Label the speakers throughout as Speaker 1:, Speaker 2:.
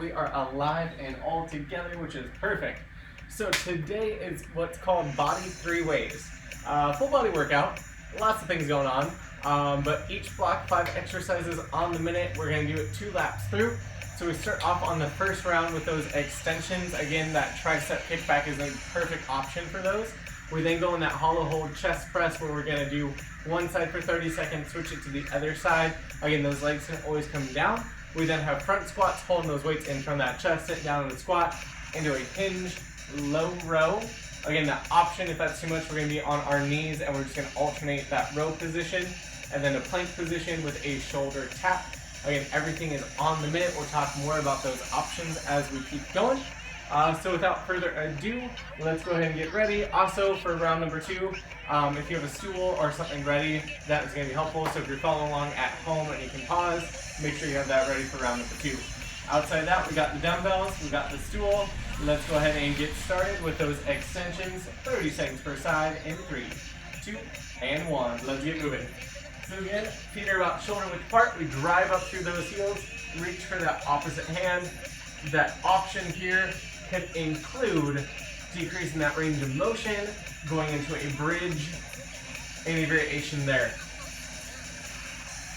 Speaker 1: We are alive and all together, which is perfect. So today is what's called Body 3 Ways. Full body workout, lots of things going on, but each block 5 exercises on the minute. We're going to do it 2 laps through. So we start off on the first round with those extensions. Again, that tricep kickback is a perfect option for those. We then go in that hollow hold chest press where we're going to do one side for 30 seconds, switch it to the other side. Again, those legs can always come down. We then have front squats, holding those weights in from that chest, sit down in the squat, into a hinge low row. Again, that option, if that's too much, we're going to be on our knees and we're just going to alternate that row position. And then a plank position with a shoulder tap. Again, everything is on the minute. We'll talk more about those options as we keep going. So without further ado, let's go ahead and get ready. Also, for round number 2, if you have a stool or something ready, that is going to be helpful. So if you're following along at home and you can pause, make sure you have that ready for round number 2. Outside that, we got the dumbbells, we got the stool. Let's go ahead and get started with those extensions. 30 seconds per side in 3, 2, and 1. Let's get moving. So again, feet are about shoulder width apart. We drive up through those heels, reach for that opposite hand. That option here can include decreasing that range of motion, going into a bridge, any variation there.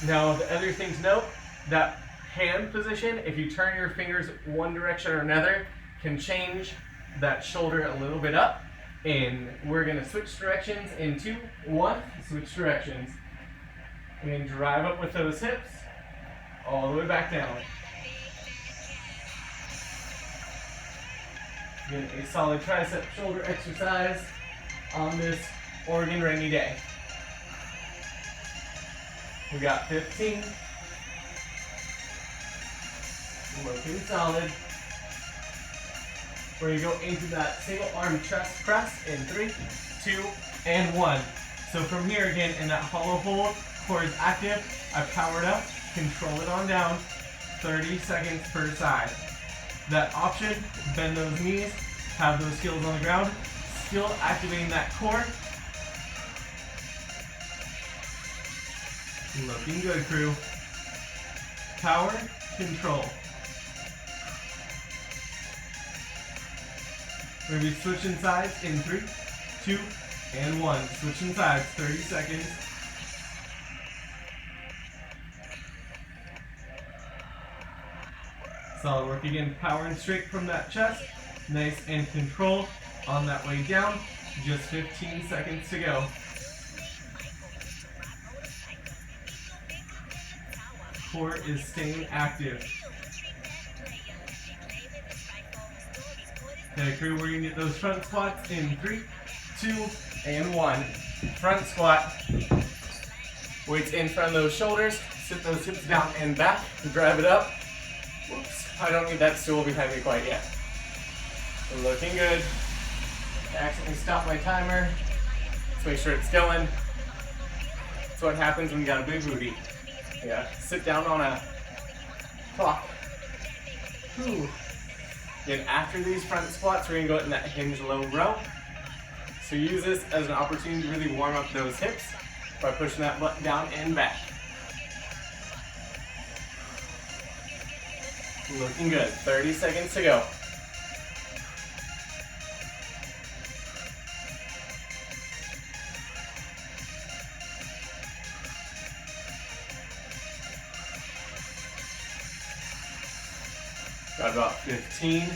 Speaker 1: Now, the other thing to note, that hand position, if you turn your fingers one direction or another, can change that shoulder a little bit up. And we're going to switch directions in 2, 1, switch directions. And then drive up with those hips, all the way back down. Again, a solid tricep shoulder exercise on this Oregon rainy day. We got 15. Looking solid. We're going to go into that single arm chest press in 3, 2, and 1. So from here again, in that hollow hold, core is active. I've powered up, control it on down, 30 seconds per side. That option, bend those knees, have those heels on the ground, still activating that core. Looking good, crew. Power, control. We're going to be switching sides in 3, 2, and 1. Switching sides, 30 seconds. Solid work again, powering straight from that chest. Nice and control on that way down. Just 15 seconds to go. Core is staying active. Okay, crew, we're going to get those front squats in 3, 2, and 1. Front squat. Weights in front of those shoulders. Sit those hips down and back. Drive it up. Whoops, I don't need that stool behind me quite yet. Looking good. I accidentally stopped my timer. Let's make sure it's going. That's what happens when you got a big booty. Yeah, sit down on a clock. Whew. Then after these front squats, we're going to go in that hinge low row. So use this as an opportunity to really warm up those hips by pushing that butt down and back. Looking good. 30 seconds to go. Got about 15.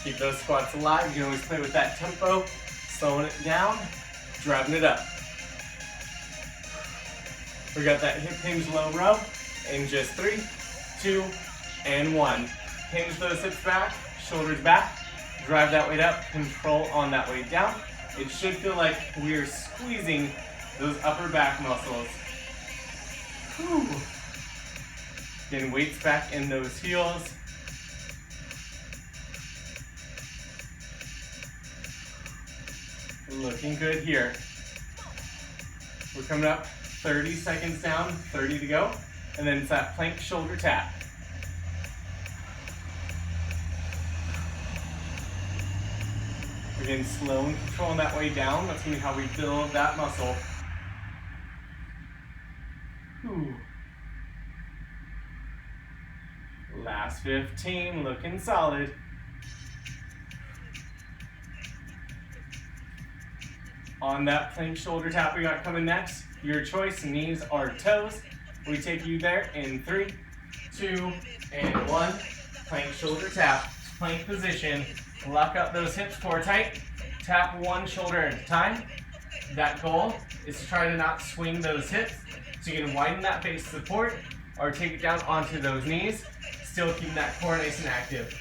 Speaker 1: Keep those squats alive. You can always play with that tempo, slowing it down, driving it up. We got that hip hinge low row in just 3, 2, and 1. Hinge those hips back, shoulders back, drive that weight up, control on that weight down. It should feel like we are squeezing those upper back muscles. Whew. Then weights back in those heels. Looking good here. We're coming up 30 seconds down, 30 to go, and then it's that plank shoulder tap. Again, slow and controlling that way down. That's going to be how we build that muscle. Whew. Last Last 15, looking solid. On that plank shoulder tap we got coming next, your choice, knees or toes. We take you there in 3, 2, and 1. Plank shoulder tap, plank position. Lock up those hips, core tight. Tap one shoulder at a time. That goal is to try to not swing those hips, so you can widen that base support or take it down onto those knees, still keeping that core nice and active.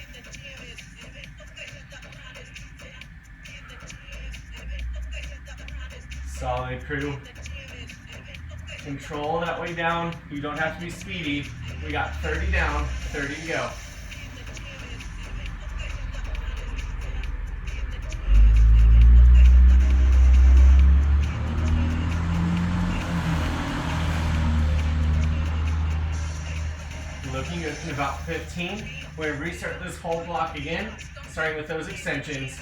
Speaker 1: Solid, crew. Control that way down. You don't have to be speedy. We got 30 down, 30 to go. Looking good in about 15. We're going to restart this whole block again, starting with those extensions.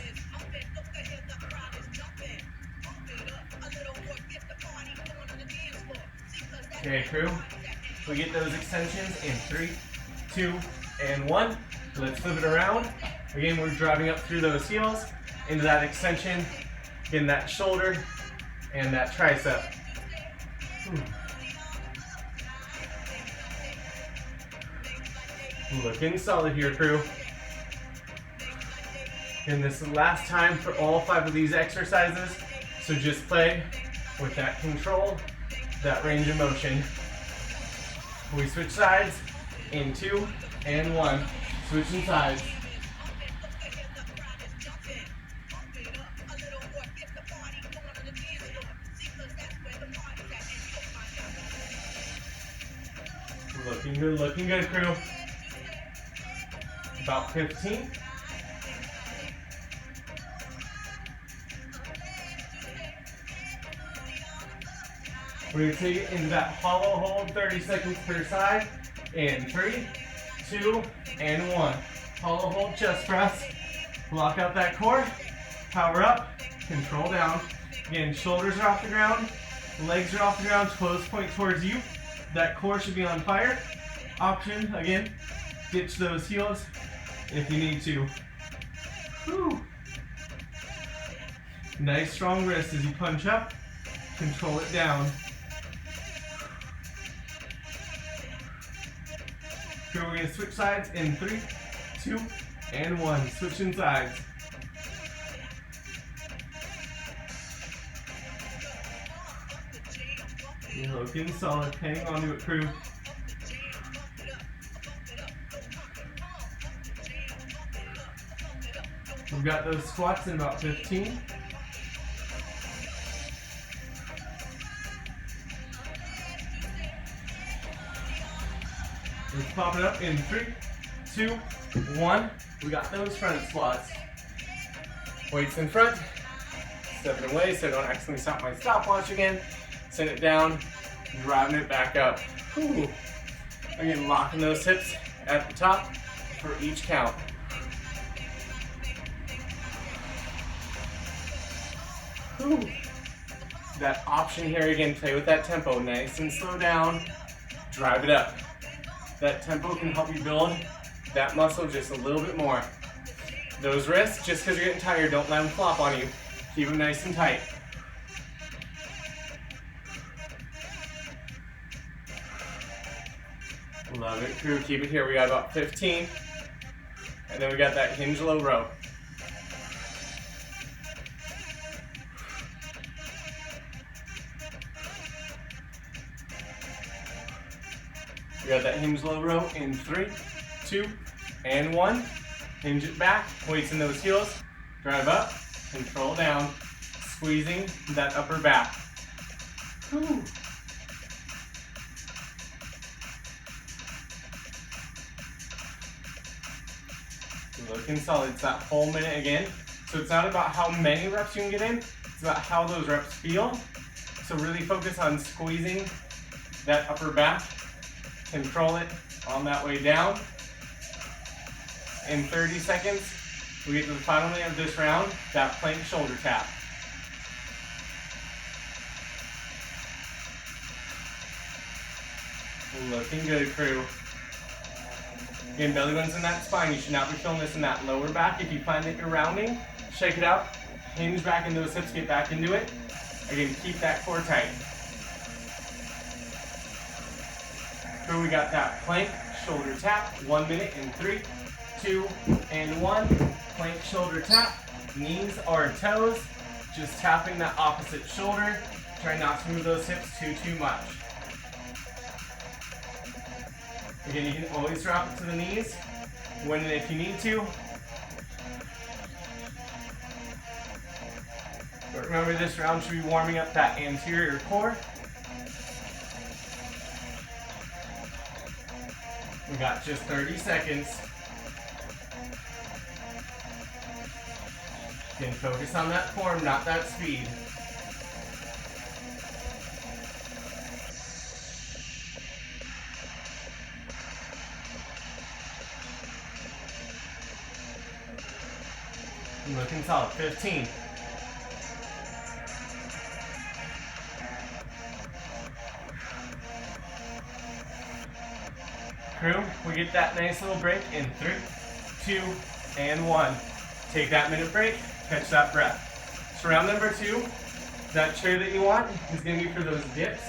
Speaker 1: Okay, crew. We get those extensions in 3, 2, and 1. Let's flip it around. Again, we're driving up through those heels into that extension, getting that shoulder and that tricep. Looking solid here, crew. And this is the last time for all 5 of these exercises, so just play with that control, that range of motion. We switch sides in 2 and 1. Switching sides. Looking good, crew. About 15. We're going to take it into that hollow hold, 30 seconds per side. In 3, 2, and 1. Hollow hold, chest press. Block out that core. Power up. Control down. Again, shoulders are off the ground. Legs are off the ground. Toes point towards you. That core should be on fire. Option, again, ditch those heels if you need to. Whew. Nice strong wrist as you punch up. Control it down. Here we're going to switch sides in 3, 2, and 1. Switching sides. Looking solid. Hang on to it, crew. We've got those squats in about 15. Let's pop it up in 3, 2, 1. We got those front squats. Weights in front. Stepping away so I don't accidentally stop my stopwatch again. Send it down, driving it back up. Whew. Again, locking those hips at the top for each count. Whew. That option here again, play with that tempo, nice and slow down, drive it up. That tempo can help you build that muscle just a little bit more. Those wrists, just because you're getting tired, don't let them flop on you. Keep them nice and tight. Love it, crew. Keep it here. We got about 15. And then we got that hinge low row. We got that hinge low row in 3, 2, and 1. Hinge it back, weights in those heels, drive up, control down, squeezing that upper back. Whew. Looking solid. It's that whole minute again. So it's not about how many reps you can get in, it's about how those reps feel. So really focus on squeezing that upper back. Control it on that way down. In 30 seconds, we get to the final minute of this round, that plank shoulder tap. Looking good, crew. Again, belly button's in that spine. You should not be feeling this in that lower back. If you find that you're rounding, shake it out. Hinge back into those hips, get back into it. Again, keep that core tight. Here we got that plank, shoulder tap. 1 minute in 3, 2, and 1. Plank, shoulder tap. Knees or toes. Just tapping that opposite shoulder. Try not to move those hips too much. Again, you can always drop it to the knees when and if you need to. But remember, this round should be warming up that anterior core. We got just 30 seconds. Again, focus on that form, not that speed. Looking solid. 15. Crew, we get that nice little break in 3, 2, and 1. Take that minute break, catch that breath. So round number 2, that chair that you want is going to be for those dips.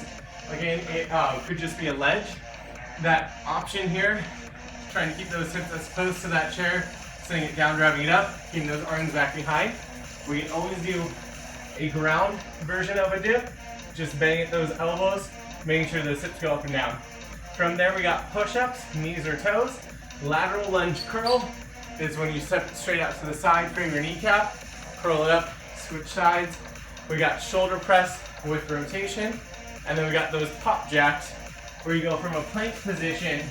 Speaker 1: Again, it could just be a ledge. That option here, trying to keep those hips as close to that chair, sitting it down, driving it up, keeping those arms back behind. We can always do a ground version of a dip, just bang at those elbows, making sure those hips go up and down. From there, we got push-ups, knees or toes. Lateral lunge curl is when you step it straight out to the side, frame your kneecap, curl it up, switch sides. We got shoulder press with rotation. And then we got those pop jacks, where you go from a plank position,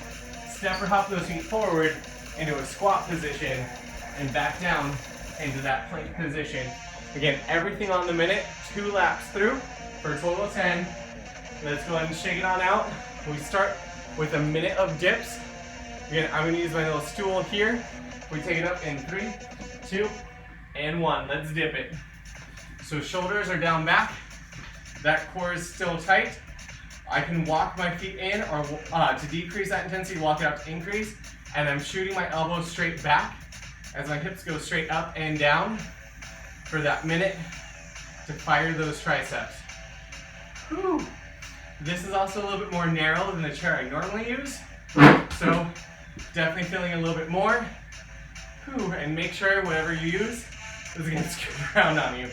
Speaker 1: step or hop those feet forward into a squat position, and back down into that plank position. Again, everything on the minute, 2 laps through for a total of 10. Let's go ahead and shake it on out. We start with a minute of dips. Again, I'm gonna use my little stool here. We take it up in 3, 2, and 1. Let's dip it. So shoulders are down back. That core is still tight. I can walk my feet in, or to decrease that intensity, walk it up to increase. And I'm shooting my elbows straight back as my hips go straight up and down for that minute to fire those triceps. Whew. This is also a little bit more narrow than the chair I normally use. So definitely feeling a little bit more. Whew. And make sure whatever you use is going to scoot around on you.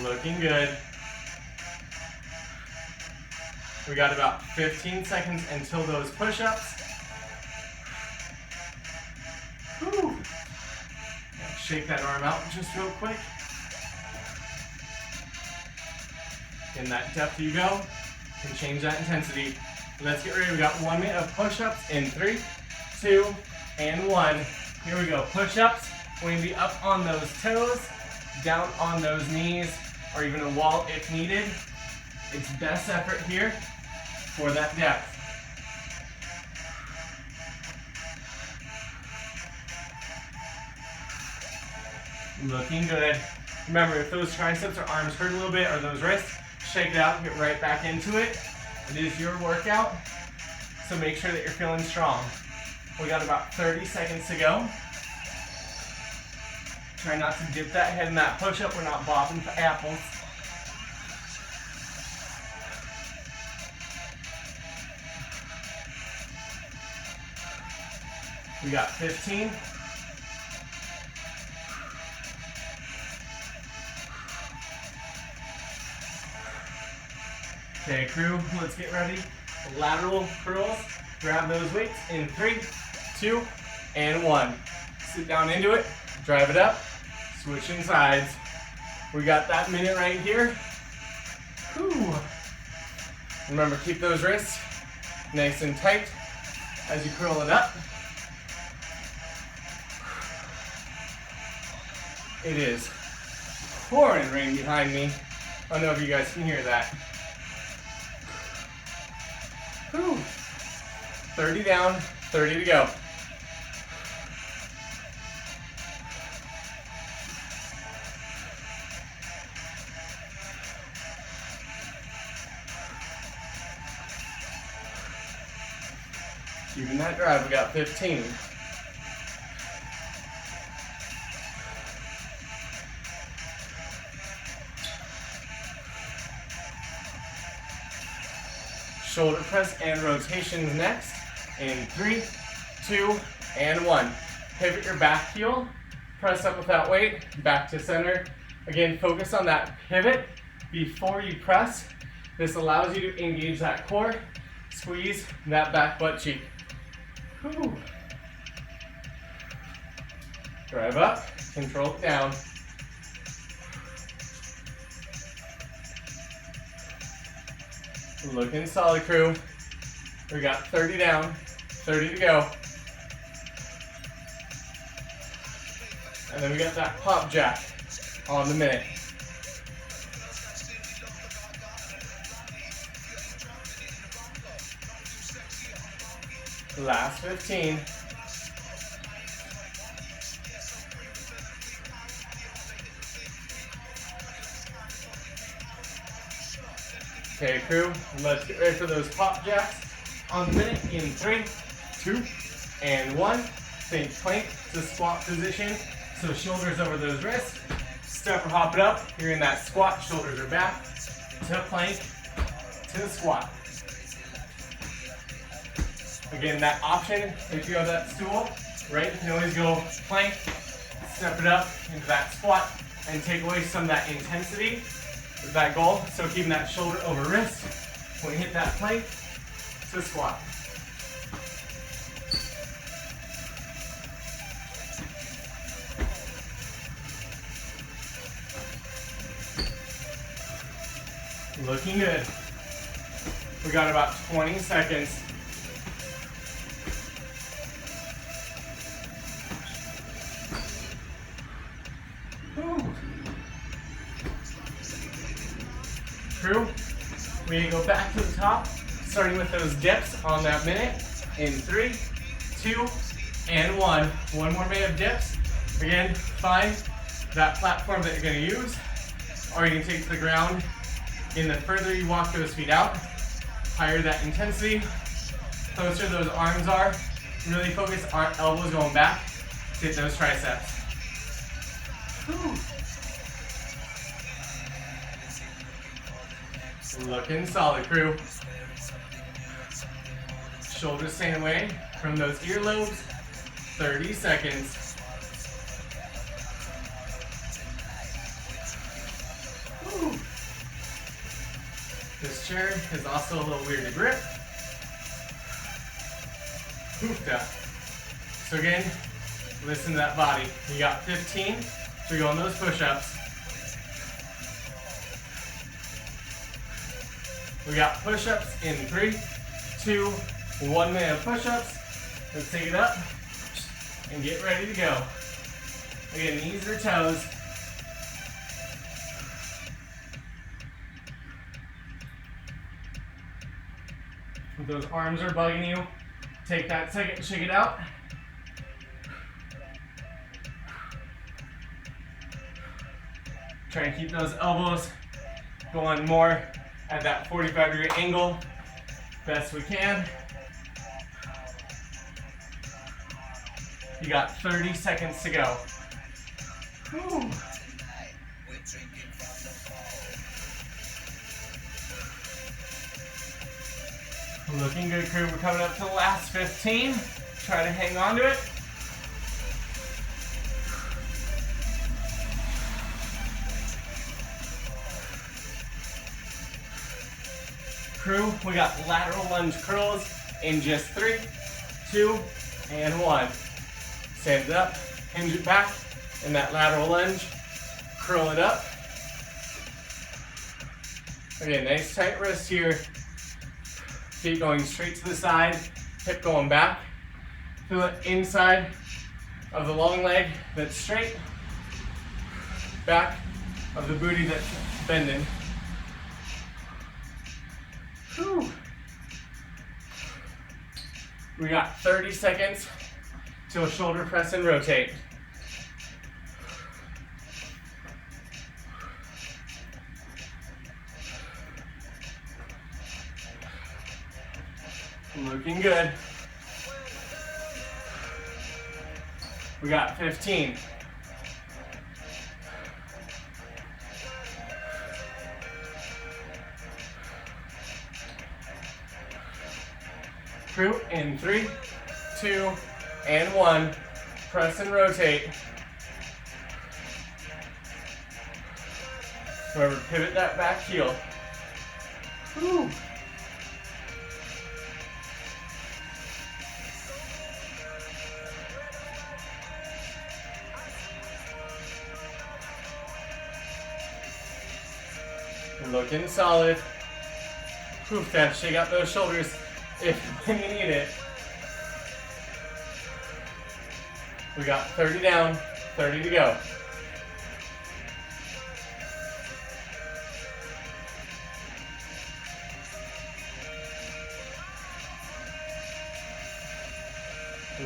Speaker 1: Looking good. We got about 15 seconds until those push-ups. Whew. Shake that arm out just real quick. In that depth you go, and change that intensity. Let's get ready. We got 1 minute of push-ups in 3, 2, and 1. Here we go. Push-ups. We're going to be up on those toes, down on those knees, or even a wall if needed. It's best effort here for that depth. Looking good. Remember, if those triceps or arms hurt a little bit, or those wrists, shake it out, get right back into it. It is your workout, so make sure that you're feeling strong. We got about 30 seconds to go. Try not to dip that head in that push-up. We're not bobbing for apples. We got 15. Okay, crew, let's get ready. Lateral curls. Grab those weights in 3, 2, and 1. Sit down into it, drive it up, switching sides. We got that minute right here. Whew. Remember, keep those wrists nice and tight as you curl it up. It is pouring rain behind me. I don't know if you guys can hear that. Whew. 30 down, 30 to go. that drive. We got 15. Shoulder press and rotations next. In 3, 2, and 1. Pivot your back heel. Press up without weight. Back to center. Again, focus on that pivot before you press. This allows you to engage that core. Squeeze that back butt cheek. Whew. Drive up. Control it down. Looking solid, crew. We got 30 down, 30 to go. And then we got that pop jack on the minute. Last 15. Okay, crew, let's get ready for those pop jacks on the minute in 3, 2, and 1. Think plank to squat position. So shoulders over those wrists. Step or hop it up. You're in that squat, shoulders are back. To plank, to the squat. Again, that option, if you have that stool, right, you can always go plank, step it up into that squat, and take away some of that intensity with that goal. So keeping that shoulder over wrist when you hit that plank to squat. Looking good. We got about 20 seconds. Crew, we go back to the top, starting with those dips on that minute in 3, 2, and 1. One more minute of dips. Again, find that platform that you're going to use, or you can take to the ground. And the further you walk those feet out, higher that intensity, closer those arms are. Really focus on elbows going back to hit those triceps. Whew. Looking solid, crew. Shoulders staying away from those earlobes. 30 seconds. Whew. This chair is also a little weird to grip. Hoofda. So again, listen to that body. You got 15 to go on those push-ups. We got push-ups in 3, 2, 1 minute of push-ups. Let's take it up and get ready to go. Again, knees or toes. If those arms are bugging you, take that second, shake it out. Try and keep those elbows going more at that 45-degree angle, best we can. You got 30 seconds to go. Whew. Looking good, crew. We're coming up to the last 15. Try to hang on to it. Crew, we got lateral lunge curls in just 3, 2, and 1. Stand it up, hinge it back in that lateral lunge, curl it up. Again, nice tight wrist here. Feet going straight to the side, hip going back. Feel it inside of the long leg that's straight, back of the booty that's bending. Whew. We got 30 seconds till shoulder press and rotate. Looking good. We got 15. Crew in 3, 2, and 1. Press and rotate. Remember, pivot that back heel. Whew. Looking solid. Poof, that shake out those shoulders if when you need it. We got 30 down, 30 to go.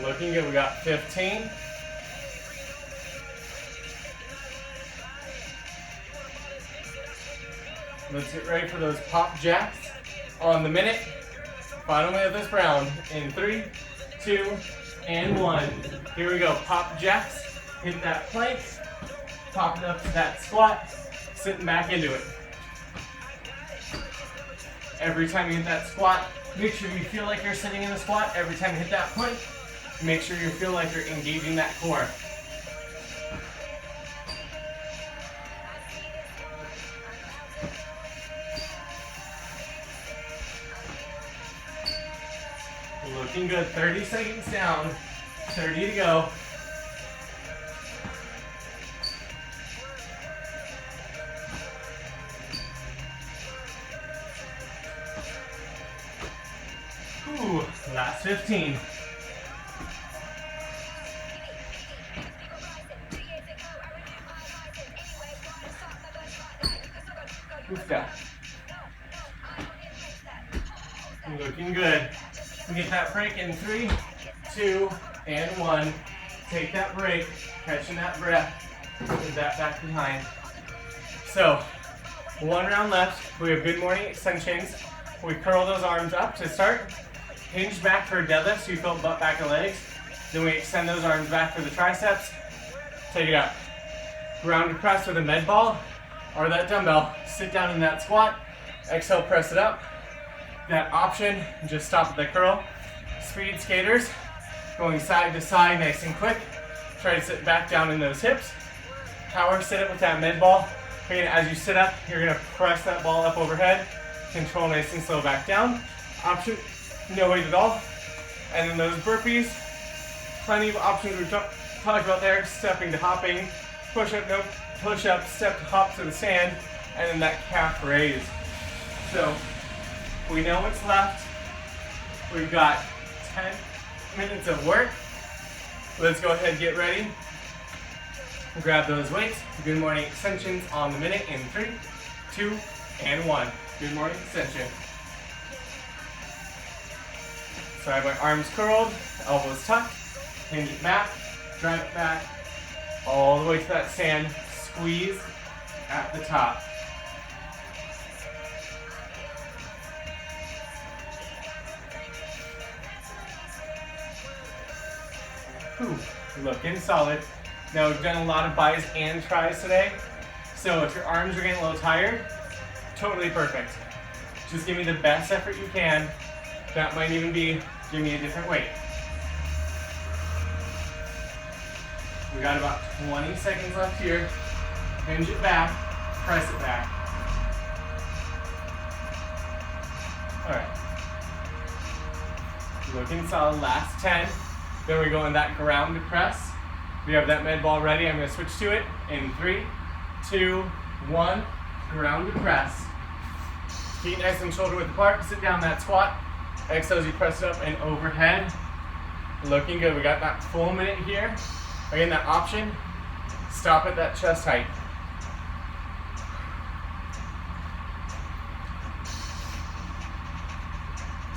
Speaker 1: Looking good, we got 15. Let's get ready for those pop jacks on the minute. Final minute of this round in 3, 2, and 1. Here we go, pop jacks. Hit that plank, pop it up to that squat, sitting back into it. Every time you hit that squat, make sure you feel like you're sitting in the squat. Every time you hit that plank, make sure you feel like you're engaging that core. Looking good, 30 seconds down, 30 to go. Ooh, last 15. Oofda. Looking good. We get that break in 3, 2, and 1. Take that break, catching that breath, put that back behind. So, 1 round left. We have good morning extensions. We curl those arms up to start. Hinge back for a deadlift so you feel butt back and legs. Then we extend those arms back for the triceps. Take it up. Ground to press with a med ball or that dumbbell. Sit down in that squat. Exhale, press it up. That option, just stop at the curl. Speed skaters, going side to side nice and quick. Try to sit back down in those hips. Power sit up with that med ball. Again, as you sit up, you're gonna press that ball up overhead. Control nice and slow back down. Option, no weight at all. And then those burpees, plenty of options we've talked about there. Stepping to hopping, push up, no push up, step to hop to the stand, and then that calf raise. So, we know what's left. We've got 10 minutes of work. Let's go ahead and get ready. Grab those weights. Good morning extensions on the minute in 3, 2, and 1. Good morning extension. So I have my arms curled, elbows tucked, hinge it back, drive it back, all the way to that stand, squeeze at the top. Whew, looking solid. Now we've done a lot of bis and tris today, so if your arms are getting a little tired, totally perfect. Just give me the best effort you can. That might even be, give me a different weight. We got about 20 seconds left here. Hinge it back, press it back. All right. Looking solid, last 10. Then we go in that ground to press. We have that med ball ready. I'm gonna switch to it in 3, 2, 1. Ground to press. Feet nice and shoulder width apart. Sit down that squat. Exhale as you press it up and overhead. Looking good. We got that full minute here. Again, that option, stop at that chest height.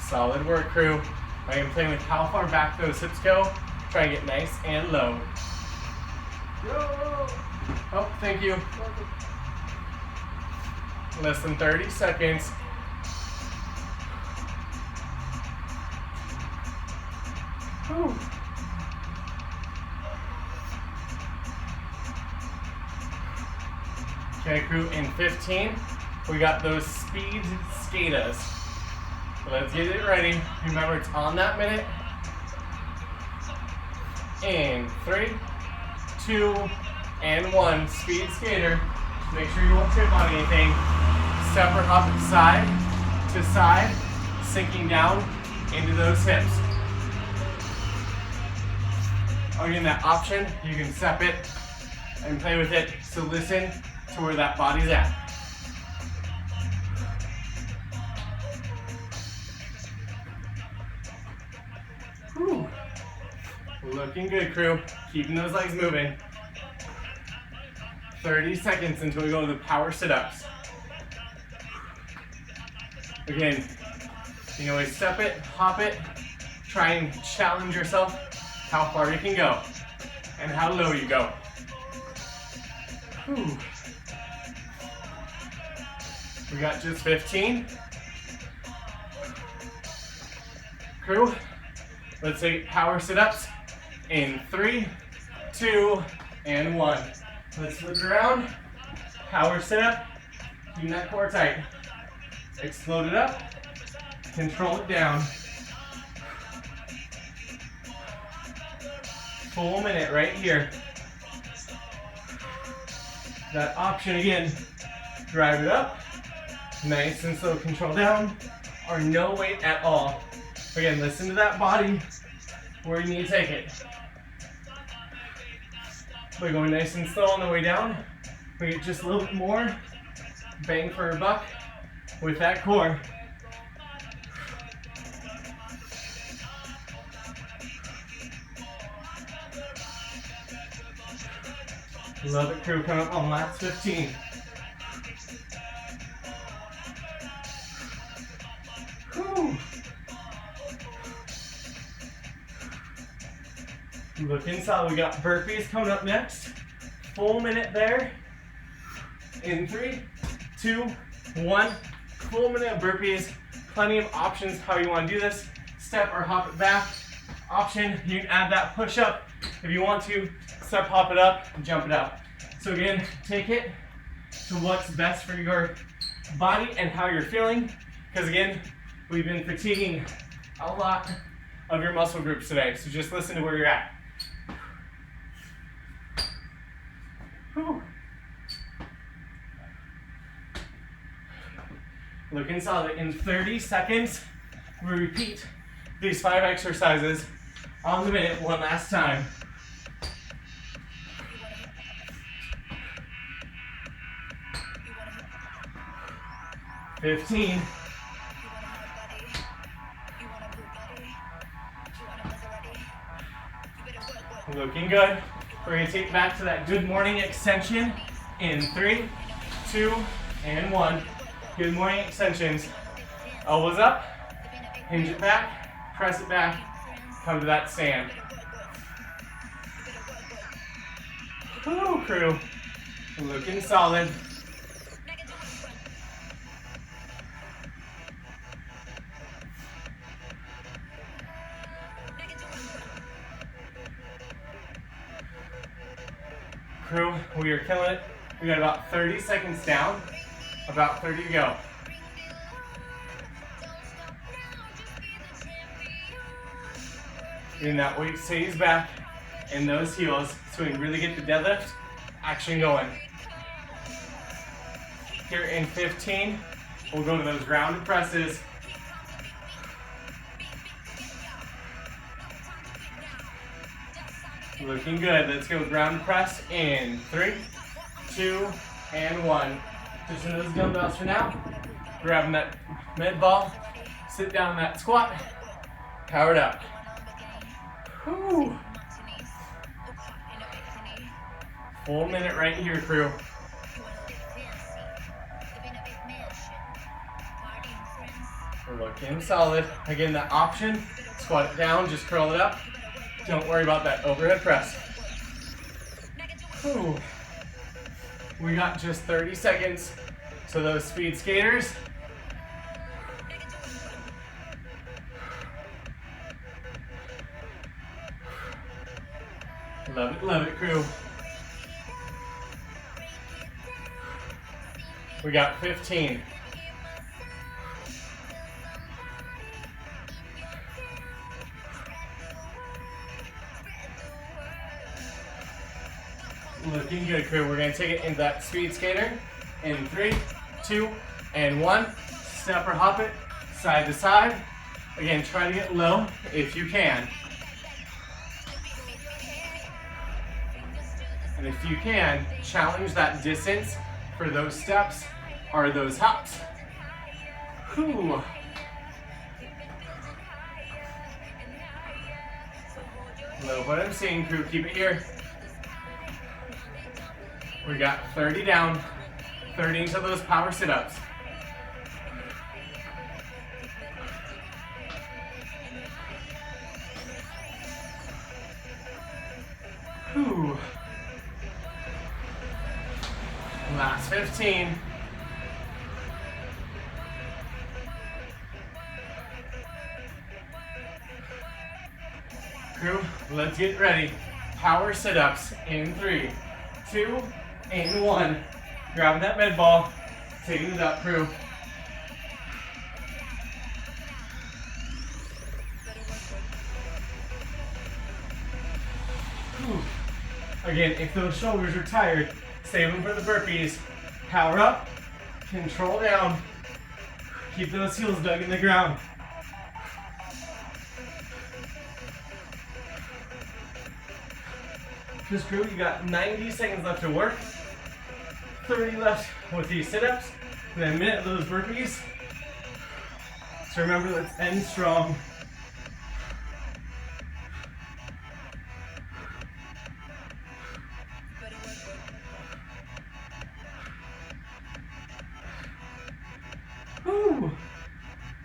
Speaker 1: Solid work, crew. I am playing with how far back those hips go. Try and get nice and low. Oh, thank you. Less than 30 seconds. Whew. Okay, crew, in 15, we got those speed skaters. Let's get it ready. Remember, it's on that minute. In 3, 2, and 1. Speed skater. Make sure you won't trip on anything. Step or hop side to side, sinking down into those hips. Again, that option, you can step it and play with it. So listen to where that body's at. Whew. Looking good, crew. Keeping those legs moving. 30 seconds until we go to the power sit-ups. Again, you can always step it, hop it, try and challenge yourself how far you can go and how low you go. Whew. We got just 15. Crew, let's take power sit-ups in 3, 2, and 1. Let's look around. Power sit-up. Keep that core tight. Explode it up. Control it down. Full minute right here. That option again. Drive it up. Nice and slow. Control down. Or no weight at all. Again, listen to that body where you need to take it. We're going nice and slow on the way down. We get just a little bit more bang for a buck with that core. Love it, crew. Coming up on last 15. Whew. Looking solid. We got burpees coming up next. Full minute there. In 3, 2, 1. Full minute of burpees. Plenty of options how you want to do this. Step or hop it back. Option, you can add that push up if you want to. Step, hop it up, jump it up. So again, take it to what's best for your body and how you're feeling. Because again, we've been fatiguing a lot of your muscle groups today. So just listen to where you're at. Whew. Looking solid. In 30 seconds, we repeat these 5 exercises on the minute one last time. $15. Looking good. We're going to take it back to that good morning extension in 3, 2, and 1. Good morning extensions. Elbows up, hinge it back, press it back, come to that stand. Woo, crew. Looking solid. Crew, we are killing it. We got about 30 seconds down, about 30 to go. And that weight stays back in those heels so we can really get the deadlift action going. Here in 15, we'll go to those rounded presses. Looking good. Let's go ground press in 3, 2, and 1. Just in those dumbbells for now. Grabbing that med ball. Sit down in that squat. Powered up. Whew. Full minute right here, crew. We're looking solid. Again, that option. Squat it down. Just curl it up. Don't worry about that overhead press. Whew. We got just 30 seconds. So those speed skaters. Love it, crew. We got 15. Looking good, crew. We're gonna take it into that speed skater in 3, 2, and 1. Step or hop it, side to side. Again, try to get low if you can. And if you can, challenge that distance for those steps or those hops. Whew. Love what I'm seeing, crew. Keep it here. We got 30 down, 30 into those power sit-ups. Whew. Last 15. Crew, let's get ready. Power sit-ups in 3, 2, and 1. Grabbing that med ball, taking it up, crew. Whew. Again, if those shoulders are tired, save them for the burpees. Power up, control down. Keep those heels dug in the ground. Just crew, you got 90 seconds left to work. 30 left with these sit-ups, and then a minute of those burpees. So remember, let's end strong. Whew.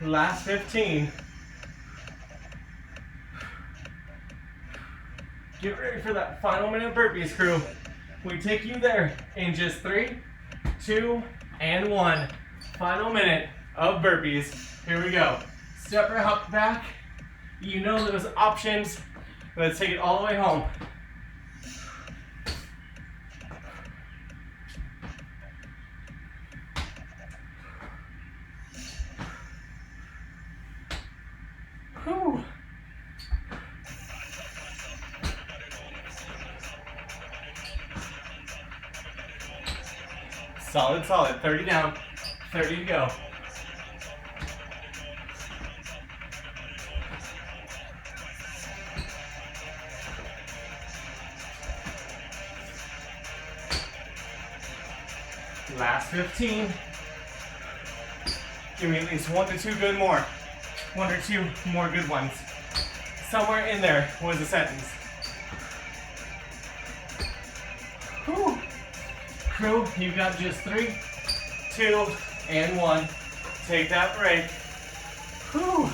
Speaker 1: Last 15. Get ready for that final minute of burpees, crew. We take you there in just 3, 2, and 1. Final minute of burpees. Here we go. Step or hop back. You know those options. Let's take it all the way home. Whew. Solid, solid. 30 down, 30 to go. Last 15. Give me at least 1 to 2 good more. 1 or 2 more good ones. Somewhere in there was a sentence. Whew. Crew, you've got just 3, 2, and 1. Take that break. Whew.